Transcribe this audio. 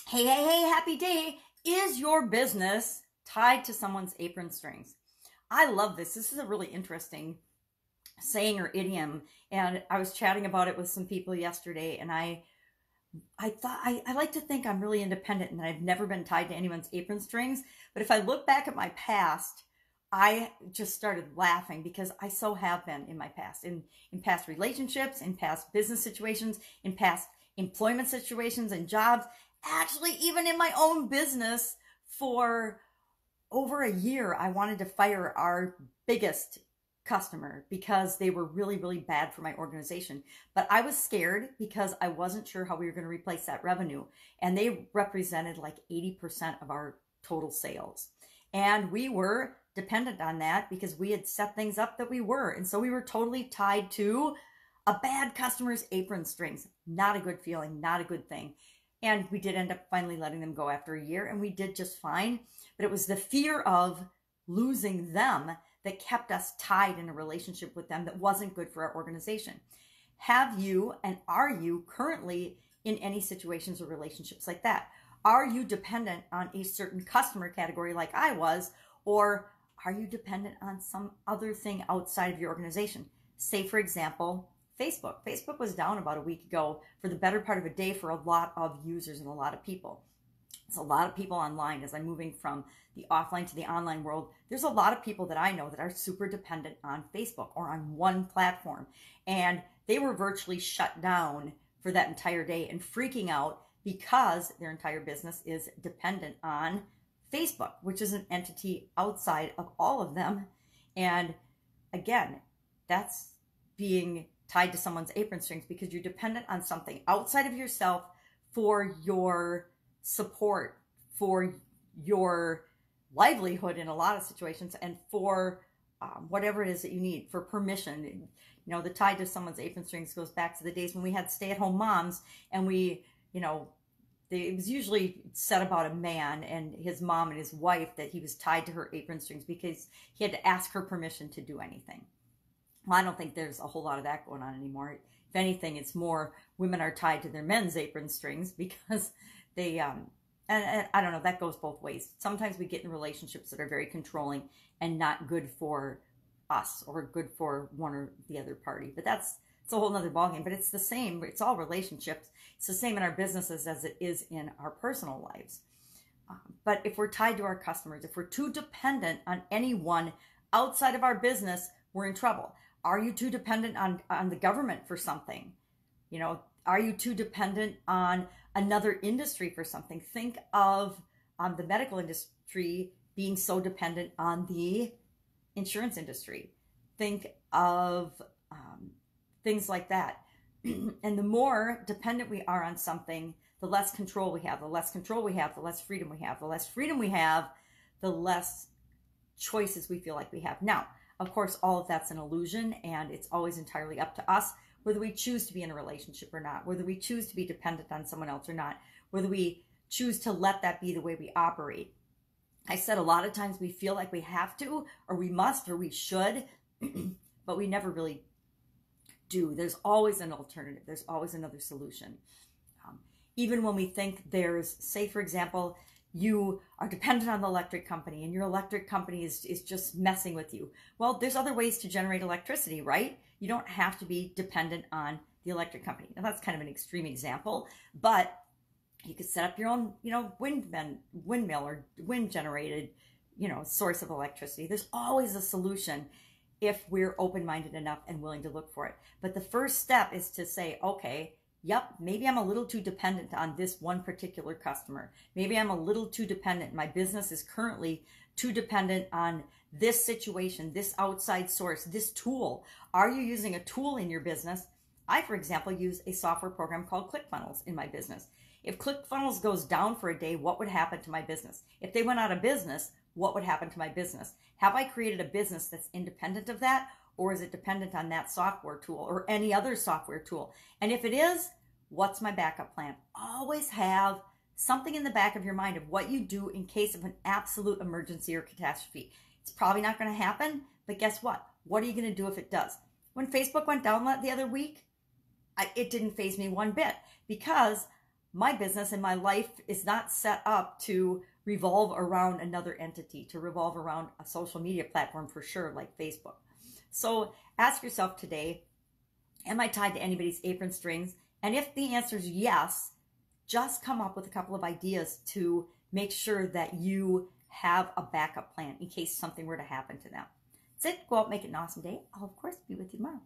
Hey, hey, hey, happy day. Is your business tied to someone's apron strings? I love this. This is a really interesting saying or idiom. And I was chatting about it with some people yesterday, and I thought I like to think I'm really independent and that I've never been tied to anyone's apron strings. But if I look back at my past, I just started laughing because I so have been in my past, in past relationships, in past business situations, in past employment situations and jobs, actually even in my own business. For over a year, I wanted to fire our biggest customer because they were really, really bad for my organization. But I was scared because I wasn't sure how we were going to replace that revenue. And they represented like 80% of our total sales. And we were dependent on that because we had set things up that we were. And so we were totally tied to a bad customer's apron strings. Not a good feeling, not a good thing. And we did end up finally letting them go after a year, and we did just fine. But it was the fear of losing them that kept us tied in a relationship with them that wasn't good for our organization. Have you and are you currently in any situations or relationships like that? Are you dependent on a certain customer category like I was, or are you dependent on some other thing outside of your organization? Say, for example, Facebook. Facebook was down about a week ago for the better part of a day for a lot of users and a lot of people. It's a lot of people online. As I'm moving from the offline to the online world, there's a lot of people that I know that are super dependent on Facebook or on one platform. And they were virtually shut down for that entire day and freaking out because their entire business is dependent on Facebook, which is an entity outside of all of them. And again, that's being tied to someone's apron strings because you're dependent on something outside of yourself for your support, for your livelihood in a lot of situations, and for whatever it is that you need, for permission. You know, the tie to someone's apron strings goes back to the days when we had stay-at-home moms, and we, it was usually said about a man and his mom and his wife that he was tied to her apron strings because he had to ask her permission to do anything. Well, I don't think there's a whole lot of that going on anymore. If anything, it's more women are tied to their men's apron strings because they, and I don't know, that goes both ways. Sometimes we get in relationships that are very controlling and not good for us or good for one or the other party. But it's a whole nother ballgame. But it's the same. It's all relationships. It's the same in our businesses as it is in our personal lives. But if we're tied to our customers, if we're too dependent on anyone outside of our business, we're in trouble. Are you too dependent on the government for something? Are you too dependent on another industry for something? Think of the medical industry being so dependent on the insurance industry. Think of things like that. And the more dependent we are on something, the less control we have. The less control we have, the less freedom we have. The less freedom we have, the less choices we feel like we have. Now, of course, all of that's an illusion, and it's always entirely up to us whether we choose to be in a relationship or not, whether we choose to be dependent on someone else or not, whether we choose to let that be the way we operate. I said a lot of times we feel like we have to, or we must, or we should, but we never really do. There's always an alternative. There's always another solution. Even when we think there's, say, for example, you are dependent on the electric company and your electric company is just messing with you. Well, there's other ways to generate electricity, right? You don't have to be dependent on the electric company. Now, that's kind of an extreme example, but you could set up your own, windmill or wind generated, source of electricity. There's always a solution if we're open-minded enough and willing to look for it. But the first step is to say, okay, yep, maybe I'm a little too dependent on this one particular customer. Maybe I'm a little too dependent. My business is currently too dependent on this situation, this outside source, this tool. Are you using a tool in your business? I, for example, use a software program called ClickFunnels in my business. If ClickFunnels goes down for a day, what would happen to my business? If they went out of business, what would happen to my business? Have I created a business that's independent of that? Or is it dependent on that software tool or any other software tool? And if it is, what's my backup plan? Always have something in the back of your mind of what you do in case of an absolute emergency or catastrophe. It's probably not going to happen, but guess what? What are you going to do if it does? When Facebook went down the other week, it didn't faze me one bit because my business and my life is not set up to revolve around another entity, to revolve around a social media platform for sure, like Facebook. So ask yourself today, am I tied to anybody's apron strings? And if the answer is yes, just come up with a couple of ideas to make sure that you have a backup plan in case something were to happen to them. That's it. Go out and make it an awesome day. I'll, of course, be with you tomorrow.